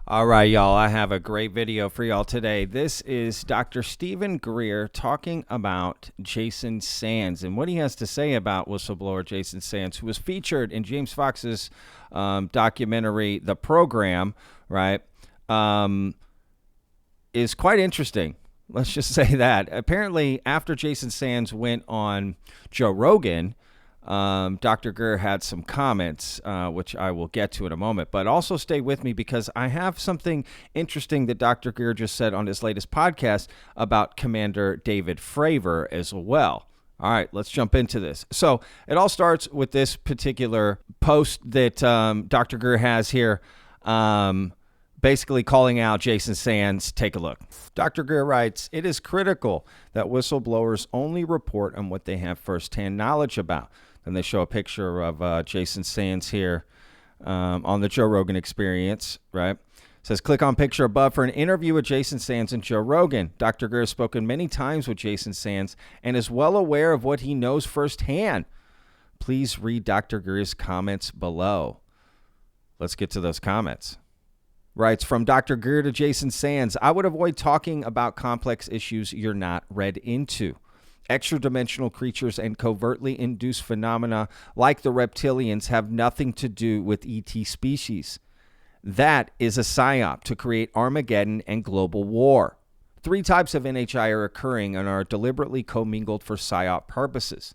All right, y'all, I have a great video for y'all today. This is Dr. Stephen Greer talking about Jason Sands and what he has to say about whistleblower Jason Sands, who was featured in James Fox's documentary, The Program, right, is quite interesting. Let's just say that. Apparently, after Jason Sands went on Joe Rogan, Dr. Greer had some comments, which I will get to in a moment. But also stay with me because I have something interesting that Dr. Greer just said on his latest podcast about Commander David Fravor as well. All right, let's jump into this. So it all starts with this particular post that Dr. Greer has here, basically calling out Jason Sands. Take a look. Dr. Greer writes, "It is critical that whistleblowers only report on what they have firsthand knowledge about." And they show a picture of Jason Sands here on the Joe Rogan Experience, right? It says, click on picture above for an interview with Jason Sands and Joe Rogan. Dr. Greer has spoken many times with Jason Sands and is well aware of what he knows firsthand. Please read Dr. Greer's comments below. Let's get to those comments. Writes, from Dr. Greer to Jason Sands, I would avoid talking about complex issues you're not read into. Extra-dimensional creatures and covertly induced phenomena like the reptilians have nothing to do with ET species. That is a psyop to create Armageddon and global war. 3 types of NHI are occurring and are deliberately commingled for psyop purposes.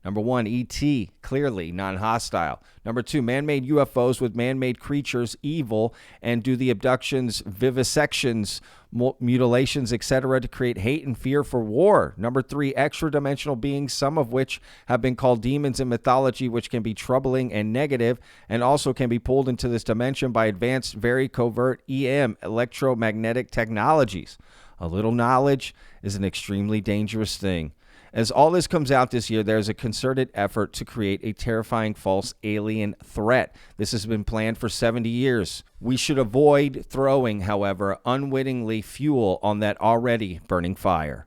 Number 1, ET, clearly non-hostile. Number 2, man-made UFOs with man-made creatures, evil, and do the abductions, vivisections, mutilations, etc. to create hate and fear for war. Number 3, extra-dimensional beings, some of which have been called demons in mythology, which can be troubling and negative, and also can be pulled into this dimension by advanced, very covert EM, electromagnetic technologies. A little knowledge is an extremely dangerous thing. As all this comes out this year, there's a concerted effort to create a terrifying false alien threat. This has been planned for 70 years. We should avoid throwing, however, unwittingly fuel on that already burning fire.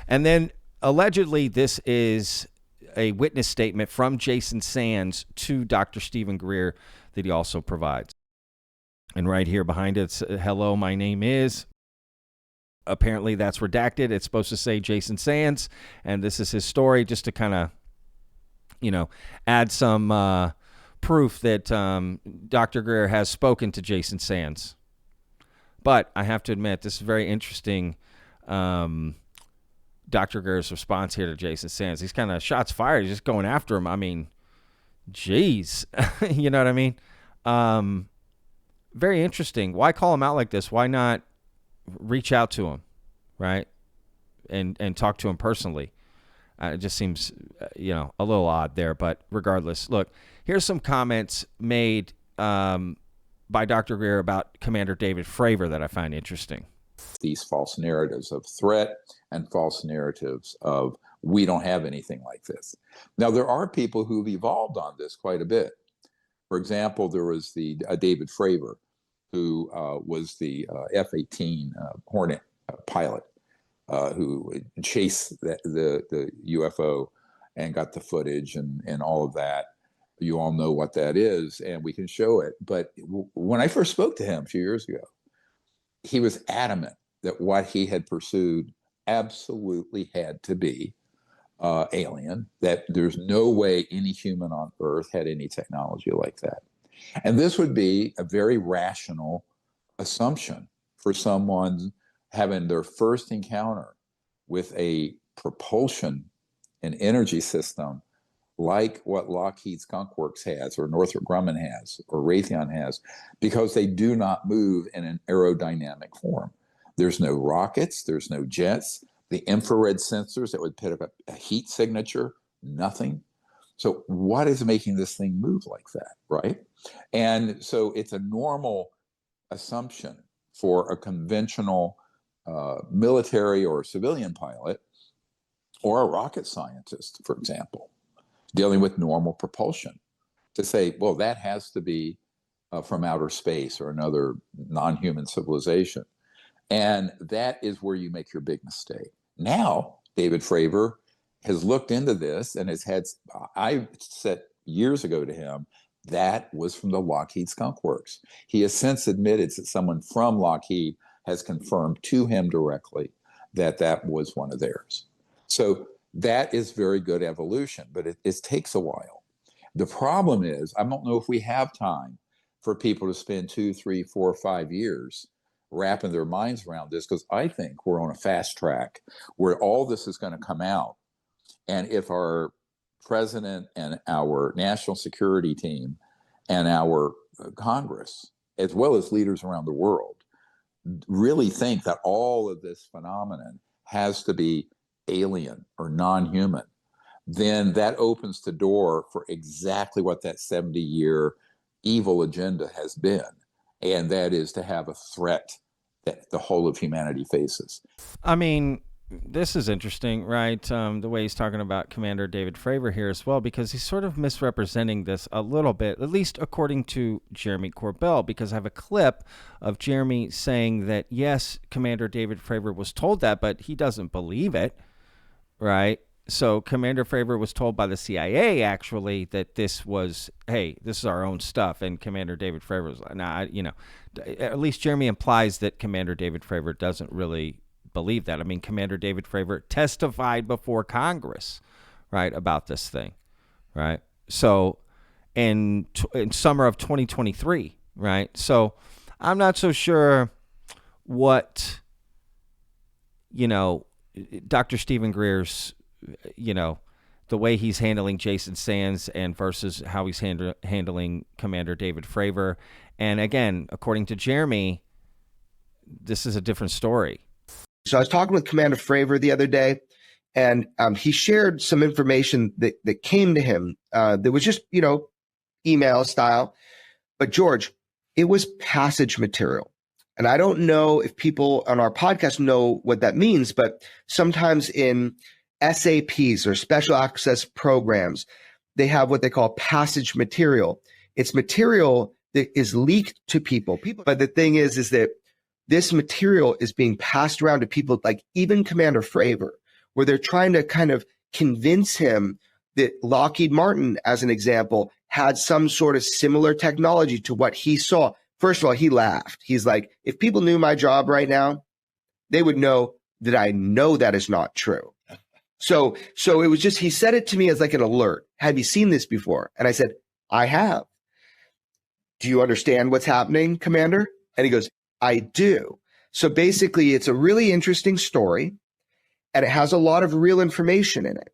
And then, allegedly, this is a witness statement from Jason Sands to Dr. Stephen Greer that he also provides. And right here behind it, hello, my name is... Apparently that's redacted. It's supposed to say Jason Sands, and this is his story, just to kind of, add some proof that Dr. Greer has spoken to Jason Sands. But I have to admit, this is very interesting. Dr. Greer's response here to Jason Sands. He's kind of shots fired. He's just going after him. I mean, geez, you know what I mean? Very interesting. Why call him out like this? Why not reach out to him, right? And talk to him personally. It just seems, a little odd there, but regardless, look, here's some comments made by Dr. Greer about Commander David Fravor that I find interesting. These false narratives of threat and false narratives of we don't have anything like this. Now, there are people who've evolved on this quite a bit. For example, there was the David Fravor, who was the F-18 Hornet pilot who chased the UFO and got the footage and all of that. You all know what that is, and we can show it. But when I first spoke to him a few years ago, he was adamant that what he had pursued absolutely had to be alien, that there's no way any human on Earth had any technology like that. And this would be a very rational assumption for someone having their first encounter with a propulsion and energy system like what Lockheed Skunk Works has, or Northrop Grumman has, or Raytheon has, because they do not move in an aerodynamic form. There's no rockets, there's no jets, the infrared sensors that would put up a heat signature, nothing. So what is making this thing move like that, right? And so it's a normal assumption for a conventional military or civilian pilot or a rocket scientist, for example, dealing with normal propulsion, to say, well, that has to be from outer space or another non-human civilization. And that is where you make your big mistake. Now, David Fravor has looked into this and has had, I said years ago to him, That was from the Lockheed Skunk Works. He has since admitted that someone from Lockheed has confirmed to him directly that that was one of theirs. So that is very good evolution, but it takes a while. The problem is, I don't know if we have time for people to spend 2, 3, 4, 5 years wrapping their minds around this, because I think we're on a fast track where all this is going to come out. And if our president and our national security team and our Congress, as well as leaders around the world, really think that all of this phenomenon has to be alien or non-human, then that opens the door for exactly what that 70-year evil agenda has been. And that is to have a threat that the whole of humanity faces. I mean, this is interesting, right? The way he's talking about Commander David Fravor here as well, because he's sort of misrepresenting this a little bit, at least according to Jeremy Corbell, because I have a clip of Jeremy saying that, yes, Commander David Fravor was told that, but he doesn't believe it, right? So Commander Fravor was told by the CIA, actually, that this was, hey, this is our own stuff. And Commander David Fravor was like, nah, at least Jeremy implies that Commander David Fravor doesn't really believe that. I mean, Commander David Fravor testified before Congress, right, about this thing, right? So in summer of 2023, right? So I'm not so sure what, Dr. Stephen Greer's, the way he's handling Jason Sands and versus how he's handling Commander David Fravor. And again, according to Jeremy, this is a different story. So I was talking with Commander Fravor the other day, and he shared some information that came to him that was just, email style. But George, it was passage material. And I don't know if people on our podcast know what that means, but sometimes in SAPs or special access programs, they have what they call passage material. It's material that is leaked to people. But the thing is that this material is being passed around to people like even Commander Fravor, where they're trying to kind of convince him that Lockheed Martin, as an example, had some sort of similar technology to what he saw. First of all, he laughed. He's like, if people knew my job right now, they would know that I know that is not true. So it was just, he said it to me as like an alert. Have you seen this before? And I said, I have. Do you understand what's happening, Commander? And he goes, I do. So basically, it's a really interesting story, and it has a lot of real information in it.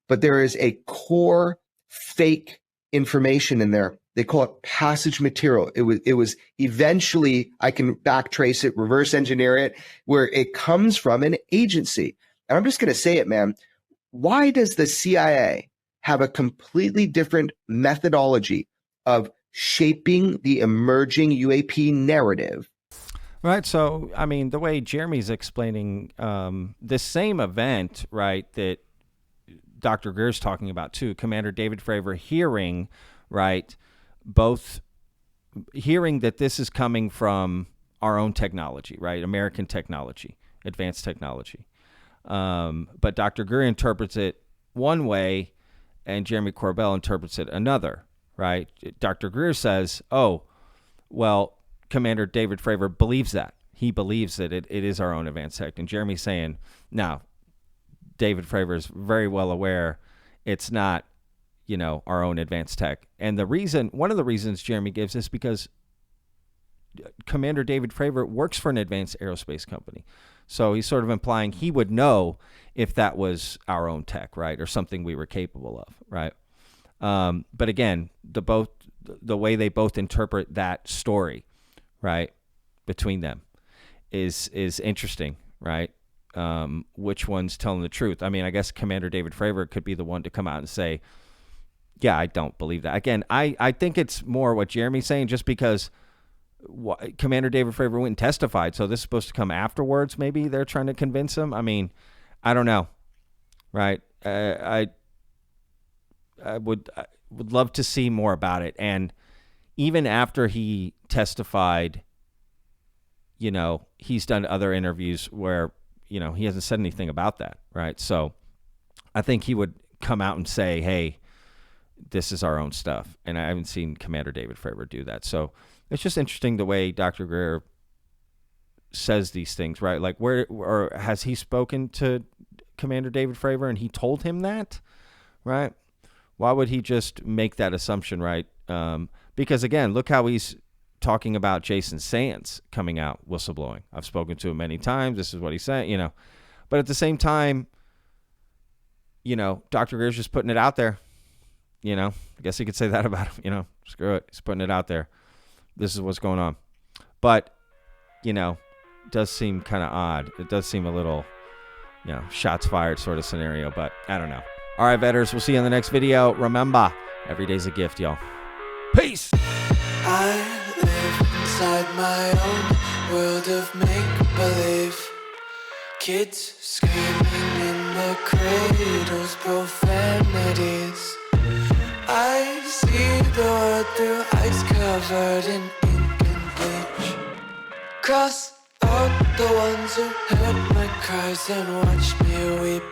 But there is a core fake information in there. They call it passage material. It was eventually, I can backtrace it, reverse engineer it, where it comes from an agency. And I'm just going to say it, man. Why does the CIA have a completely different methodology of shaping the emerging UAP narrative? Right. So, I mean, the way Jeremy's explaining this same event, right, that Dr. Greer's talking about too, Commander David Fravor hearing, right, both hearing that this is coming from our own technology, right, American technology, advanced technology. But Dr. Greer interprets it one way and Jeremy Corbell interprets it another, right? Dr. Greer says, oh, well, Commander David Fravor believes that. He believes that it is our own advanced tech. And Jeremy's saying, no, David Fravor is very well aware it's not, our own advanced tech. And one of the reasons Jeremy gives is because Commander David Fravor works for an advanced aerospace company. So he's sort of implying he would know if that was our own tech, right, or something we were capable of, right? But again, the way they both interpret that story, right, between them is interesting, right? Which one's telling the truth? I mean, I guess Commander David Fravor could be the one to come out and say, yeah, I don't believe that. Again, I think it's more what Jeremy's saying, just because Commander David Fravor went and testified, so this is supposed to come afterwards. Maybe they're trying to convince him. I mean, I don't know, right? I would love to see more about it. And even after he testified, he's done other interviews where, he hasn't said anything about that, right? So I think he would come out and say, hey, this is our own stuff. And I haven't seen Commander David Fravor do that. So it's just interesting the way Dr. Greer says these things, right? Like, or has he spoken to Commander David Fravor and he told him that, right? Why would he just make that assumption, right? Because again, look how he's talking about Jason Sands coming out whistleblowing. I've spoken to him many times. This is what he's saying, you know. But at the same time, you know, Dr. Greer's just putting it out there. You know, I guess you could say that about him, you know. Screw it. He's putting it out there. This is what's going on. But, you know, it does seem kind of odd. It does seem a little, you know, shots fired sort of scenario, but I don't know. All right, vetters, we'll see you in the next video. Remember, every day's a gift, y'all. Peace! I live inside my own world of make-believe. Kids screaming in the cradles, profanities. I see the world through ice covered in ink and bleach. Cross out the ones who heard my cries and watched me weep.